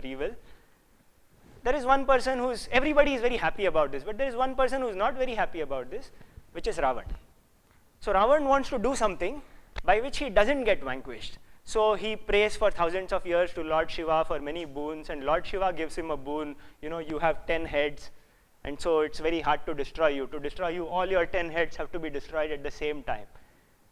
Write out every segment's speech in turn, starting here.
evil. There is one person who's, everybody is very happy about this, but there is one person who's not very happy about this, which is Ravan. So Ravan wants to do something by which he doesn't get vanquished. So he prays for thousands of years to Lord Shiva for many boons, and Lord Shiva gives him a boon, you have 10 heads, and so it's very hard to destroy you. To destroy you, all your 10 heads have to be destroyed at the same time.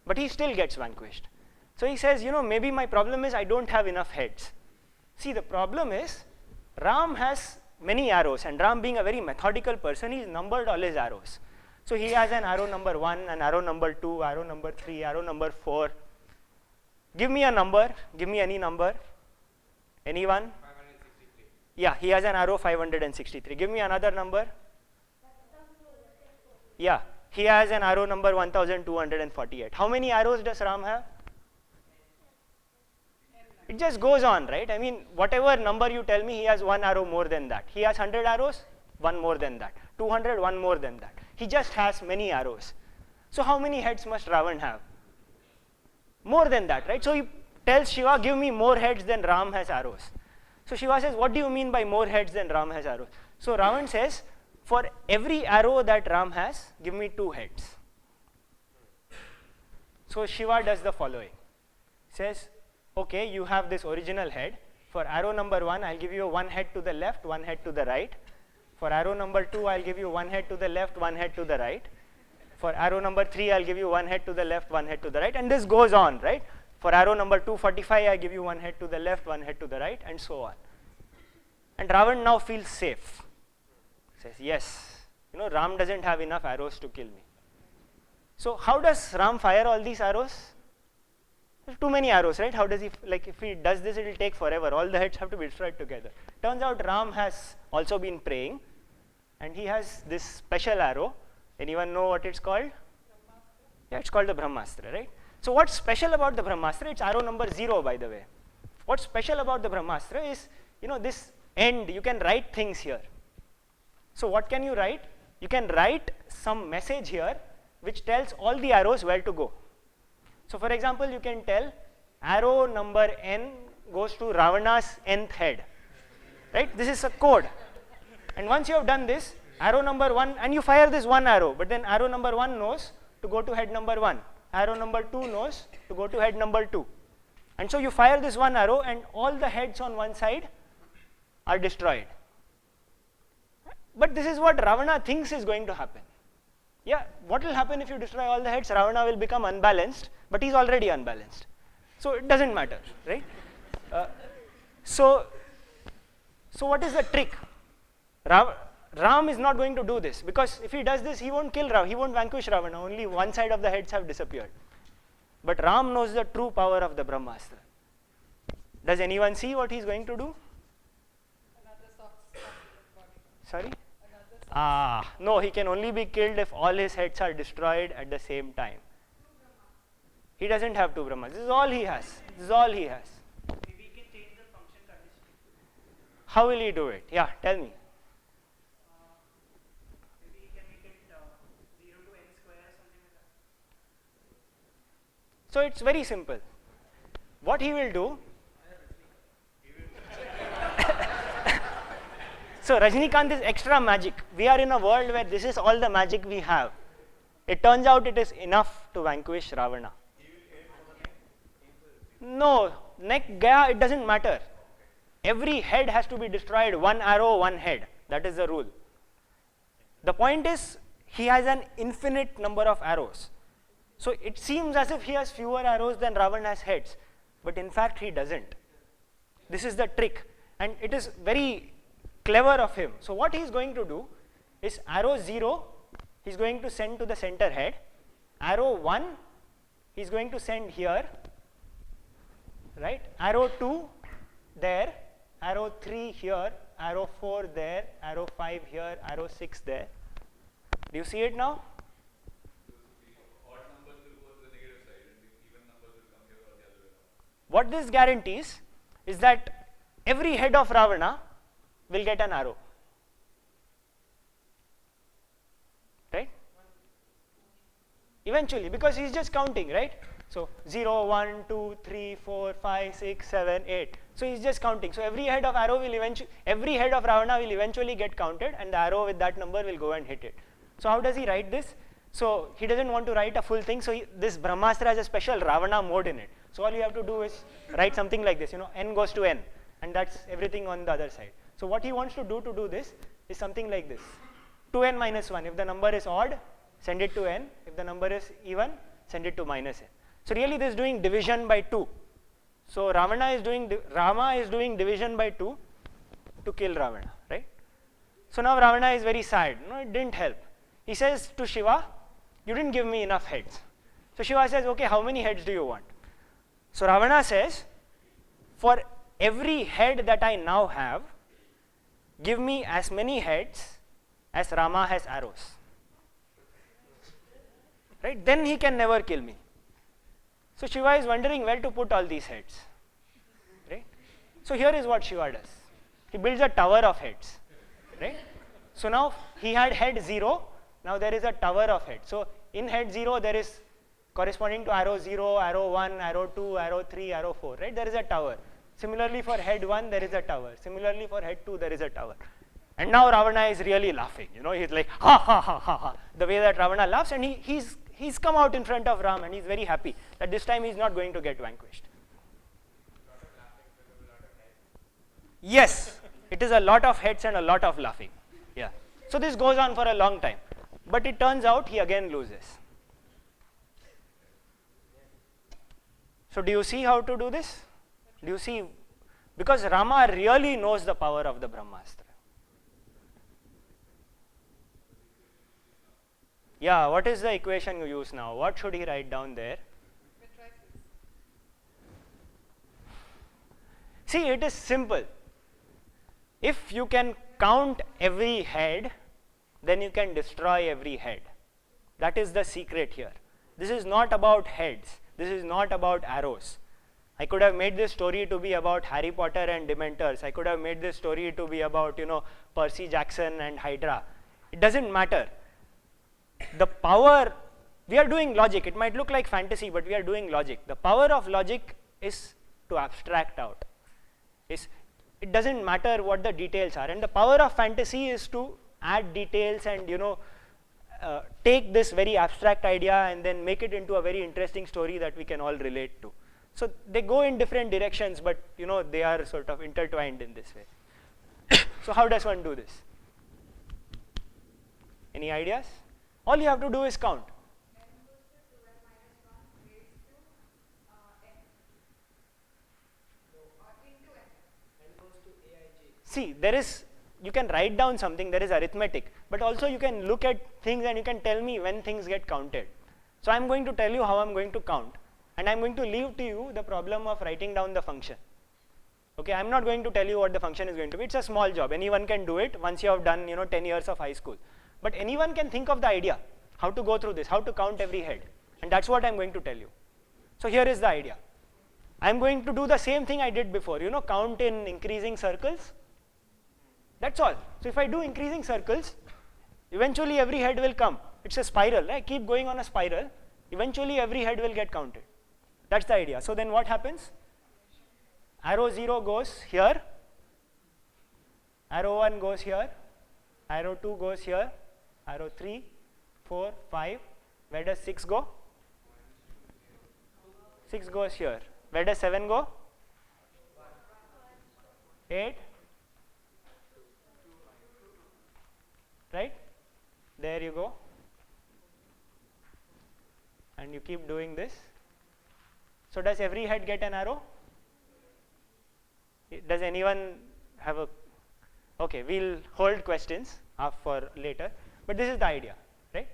But he still gets vanquished. So he says, maybe my problem is I don't have enough heads. See, the problem is Ram has many arrows, and Ram, being a very methodical person, he's numbered all his arrows. So he has an arrow number 1, an arrow number 2, arrow number 3, arrow number 4. Give me a number, give me any number. Anyone? 563. Yeah, he has an arrow 563. Give me another number. Yeah, he has an arrow number 1248. How many arrows does Ram have? It just goes on, right? I mean, whatever number you tell me, he has one arrow more than that. He has 100 arrows, one more than that. 200, one more than that. He just has many arrows. So how many heads must Ravan have? More than that, right? So he tells Shiva, give me more heads than Ram has arrows. So Shiva says, what do you mean by more heads than Ram has arrows? So Ravan says, for every arrow that Ram has, give me 2 heads. So Shiva does the following. Says, okay, you have this original head. For arrow number 1, I'll give you 1 head to the left, 1 head to the right. For arrow number 2, I'll give you 1 head to the left, 1 head to the right. For arrow number 3, I'll give you 1 head to the left, 1 head to the right, and this goes on, right? For arrow number 245, I give you 1 head to the left, 1 head to the right, and so on. And Ravan now feels safe. Says, yes, Ram doesn't have enough arrows to kill me. So how does Ram fire all these arrows? There's too many arrows, right? How does he, if he does this, it will take forever. All the heads have to be destroyed together. Turns out Ram has also been praying, and he has this special arrow. Anyone know what it's called? Yeah, it's called the Brahmastra, right? So what's special about the Brahmastra? It's arrow number 0, by the way. What's special about the Brahmastra is, this end, you can write things here. So what can you write? You can write some message here which tells all the arrows where to go. So for example, you can tell arrow number n goes to Ravana's nth head, right? This is a code. And once you have done this, arrow number 1, and you fire this one arrow, but then arrow number 1 knows to go to head number 1. Arrow number 2 knows to go to head number 2. And so you fire this one arrow, and all the heads on one side are destroyed. But this is what Ravana thinks is going to happen. Yeah, what will happen if you destroy all the heads? Ravana will become unbalanced, but he's already unbalanced. So it doesn't matter, right? So what is the trick? Ram is not going to do this, because if he does this, he won't kill Ravana, he won't vanquish Ravana, only one side of the heads have disappeared. But Ram knows the true power of the Brahmastra. Does anyone see what he's going to do? Sorry? No, he can only be killed if all his heads are destroyed at the same time. He doesn't have 2 Brahmas. This is all he has. This is all he has. Maybe he can change the function condition. How will he do it? Yeah, tell me. Maybe he can make it 0 to n square or something like that. So it's very simple. What he will do, so Rajnikant is extra magic. We are in a world where this is all the magic we have. It turns out it is enough to vanquish Ravana. No, neck, gaya, it doesn't matter. Every head has to be destroyed, 1 arrow, 1 head. That is the rule. The point is, he has an infinite number of arrows. So it seems as if he has fewer arrows than Ravana has heads, but in fact he doesn't. This is the trick, and it is very clever of him. So what he is going to do is arrow 0, he is going to send to the center head. Arrow 1, he is going to send here, right? Arrow 2 there, arrow 3 here, arrow 4 there, arrow 5 here, arrow 6 there. Do you see it now? Odd numbers will go to the negative side and the even numbers will come here or the other way around. What this guarantees is that every head of Ravana will get an arrow. Right? Eventually, because he's just counting, right? So 0, 1, 2, 3, 4, 5, 6, 7, 8. So he's just counting. So every head of Ravana will eventually get counted, and the arrow with that number will go and hit it. So how does he write this? So he doesn't want to write a full thing. So this Brahmastra has a special Ravana mode in it. So all you have to do is write something like this. N goes to n, and that's everything on the other side. So what he wants to do this is something like this: 2n minus 1. If the number is odd, send it to n. If the number is even, send it to minus n. So really this is doing division by 2. So Rama is doing division by 2 to kill Ravana, right? So now Ravana is very sad. No, it didn't help. He says to Shiva, you didn't give me enough heads. So Shiva says, okay, how many heads do you want? So Ravana says, for every head that I now have, give me as many heads as Rama has arrows. Right? Then he can never kill me. So Shiva is wondering where to put all these heads. Right? So here is what Shiva does. He builds a tower of heads. Right? So now he had head 0, now there is a tower of heads. So in head 0 there is corresponding to arrow 0, arrow 1, arrow 2, arrow 3, arrow 4, right? There is a tower. Similarly for head 1 there is a tower. Similarly for head 2 there is a tower. And now Ravana is really laughing. He's like ha ha ha ha ha. The way that Ravana laughs, and he's come out in front of Ram, and he's very happy that this time he's not going to get vanquished. Yes, it is a lot of heads and a lot of laughing. Yeah. So this goes on for a long time, but it turns out he again loses. So do you see how to do this? Do you see? Because Rama really knows the power of the Brahmastra. Yeah, what is the equation you use now? What should he write down there? See, it is simple. If you can count every head, then you can destroy every head. That is the secret here. This is not about heads. This is not about arrows. I could have made this story to be about Harry Potter and Dementors. I could have made this story to be about, Percy Jackson and Hydra. It doesn't matter. The power, we are doing logic. It might look like fantasy, but we are doing logic. The power of logic is to abstract out. It doesn't matter what the details are. And the power of fantasy is to add details and, take this very abstract idea and then make it into a very interesting story that we can all relate to. So they go in different directions, but they are sort of intertwined in this way. So how does one do this? Any ideas? All you have to do is count. See, you can write down something, there is arithmetic, but also you can look at things and you can tell me when things get counted. So I'm going to tell you how I'm going to count, and I'm going to leave to you the problem of writing down the function. Okay, I'm not going to tell you what the function is going to be. It's a small job. Anyone can do it once you have done 10 years of high school. But anyone can think of the idea, how to go through this, how to count every head, and that's what I'm going to tell you. So here is the idea. I'm going to do the same thing I did before, count in increasing circles. That's all. So if I do increasing circles, eventually every head will come. It's a spiral. I keep going on a spiral. Eventually every head will get counted. That's the idea. So then what happens? Arrow 0 goes here. Arrow 1 goes here. Arrow 2 goes here. Arrow 3, 4, 5. Where does 6 go? 6 goes here. Where does 7 go? 8. Right? There you go. And you keep doing this. So does every head get an arrow? Does anyone have a... Okay, we'll hold questions for later. But this is the idea, right?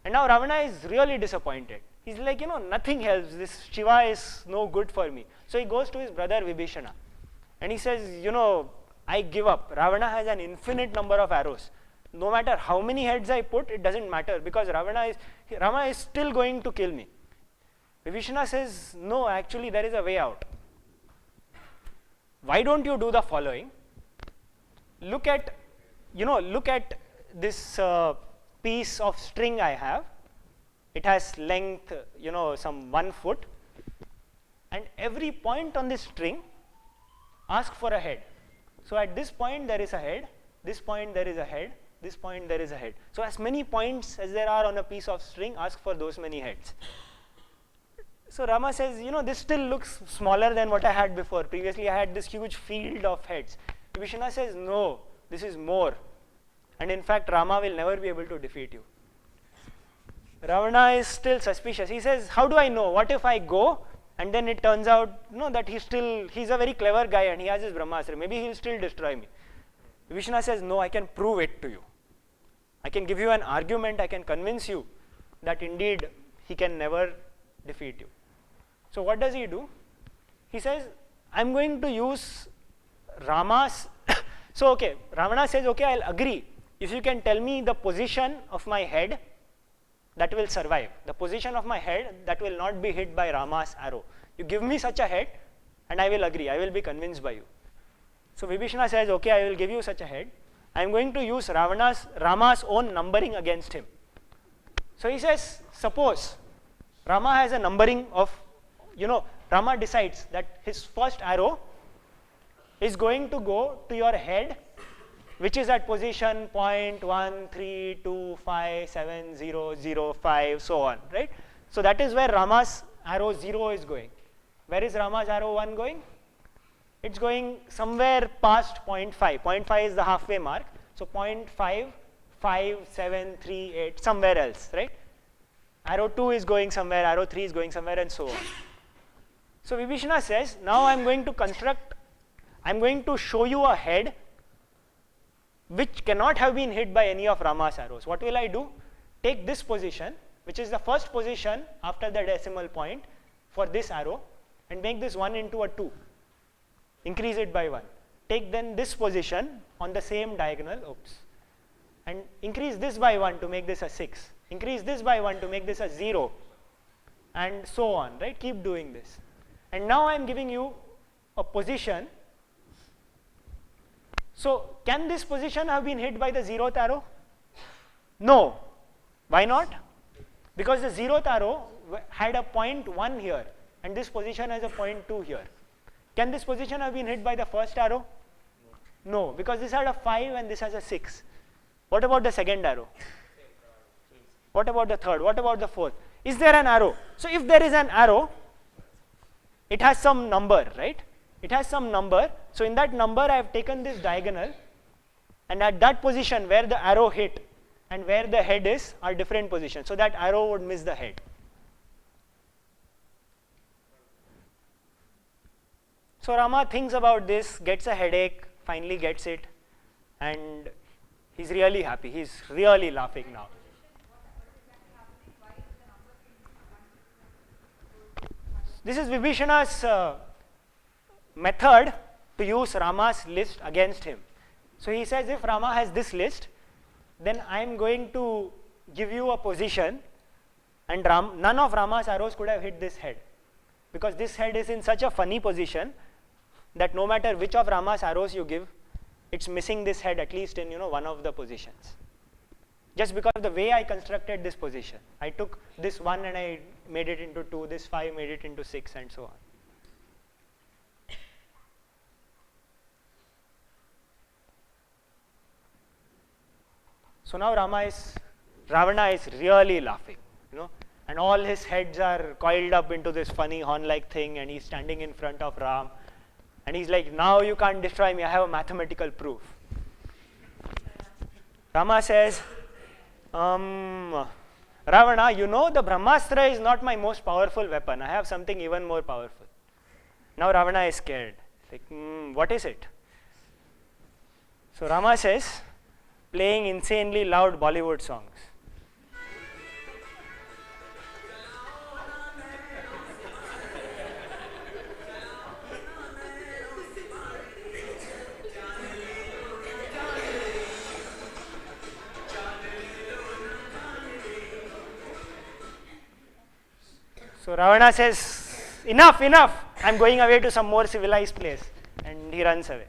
And now Ravana is really disappointed. He's like, nothing helps. This Shiva is no good for me. So he goes to his brother Vibhishana. And he says, I give up. Ravana has an infinite number of arrows. No matter how many heads I put, it doesn't matter, because Rama is still going to kill me. Vibhishana says, no, actually there is a way out. Why don't you do the following? Look at this piece of string I have. It has length, some 1 foot. and every point on this string ask for a head. So at this point there is a head, this point there is a head, this point there is a head. So as many points as there are on a piece of string, ask for those many heads. So Rama says, you know, this still looks smaller than what I had before. Previously I had this huge field of heads. Vibhishana says, no, this is more. And in fact, Rama will never be able to defeat you. Ravana is still suspicious. He says, how do I know? What if I go and then it turns out, you know, that he's a very clever guy and he has his Brahmastra. Maybe he'll still destroy me. Vibhishana says, no, I can prove it to you. I can give you an argument, I can convince you that indeed he can never defeat you. So what does he do? He says, I'm going to use Rama's. So okay, Ravana says, okay, I'll agree. If you can tell me the position of my head that will survive, the position of my head that will not be hit by Rama's arrow. You give me such a head and I will agree, I will be convinced by you. So Vibhishana says, okay, I will give you such a head. I am going to use Rama's own numbering against him. So he says, suppose Rama has a numbering of, you know, Rama decides that his first arrow is going to go to your head, which is at position 0.132570005, so on, right? So that is where Rama's arrow 0 is going. Where is Rama's arrow 1 going? It's going somewhere past 0.5. 0.5 is the halfway mark. So 0.55738, somewhere else, right? Arrow 2 is going somewhere, arrow 3 is going somewhere, and so on. So Vibhishana says, now I'm going to show you a head which cannot have been hit by any of Rama's arrows. What will I do? Take this position, which is the first position after the decimal point for this arrow, and make this 1 into a 2. Increase it by 1. Take then this position on the same diagonal, and increase this by 1 to make this a 6. Increase this by 1 to make this a 0, and so on, right? Keep doing this. And now I am giving you a position. So can this position have been hit by the 0th arrow? No. Why not? Because the 0th arrow had a point 1 here and this position has a point 2 here. Can this position have been hit by the first arrow? No, because this had a 5 and this has a 6. What about the second arrow? What about the third? What about the fourth? Is there an arrow? So if there is an arrow, it has some number, right? It has some number. So in that number I have taken this diagonal, and at that position where the arrow hit and where the head is are different positions. So that arrow would miss the head. So Rama thinks about this, gets a headache, finally gets it, and he's really happy. He's really laughing now. This is Vibhishana's method to use Rama's list against him. So he says, if Rama has this list, then I am going to give you a position, and none of Rama's arrows could have hit this head, because this head is in such a funny position that no matter which of Rama's arrows you give, it's missing this head at least in, you know, one of the positions. Just because of the way I constructed this position. I took this 1 and I made it into 2, this 5 made it into 6, and so on. So now Ravana is really laughing, you know, and all his heads are coiled up into this funny horn-like thing, and he's standing in front of Ram, and he's like, now you can't destroy me, I have a mathematical proof. Rama says, Ravana, you know the Brahmastra is not my most powerful weapon, I have something even more powerful. Now Ravana is scared, like, what is it? So Rama says, playing insanely loud Bollywood songs. So Ravana says, enough, enough, I am going away to some more civilized place, and he runs away.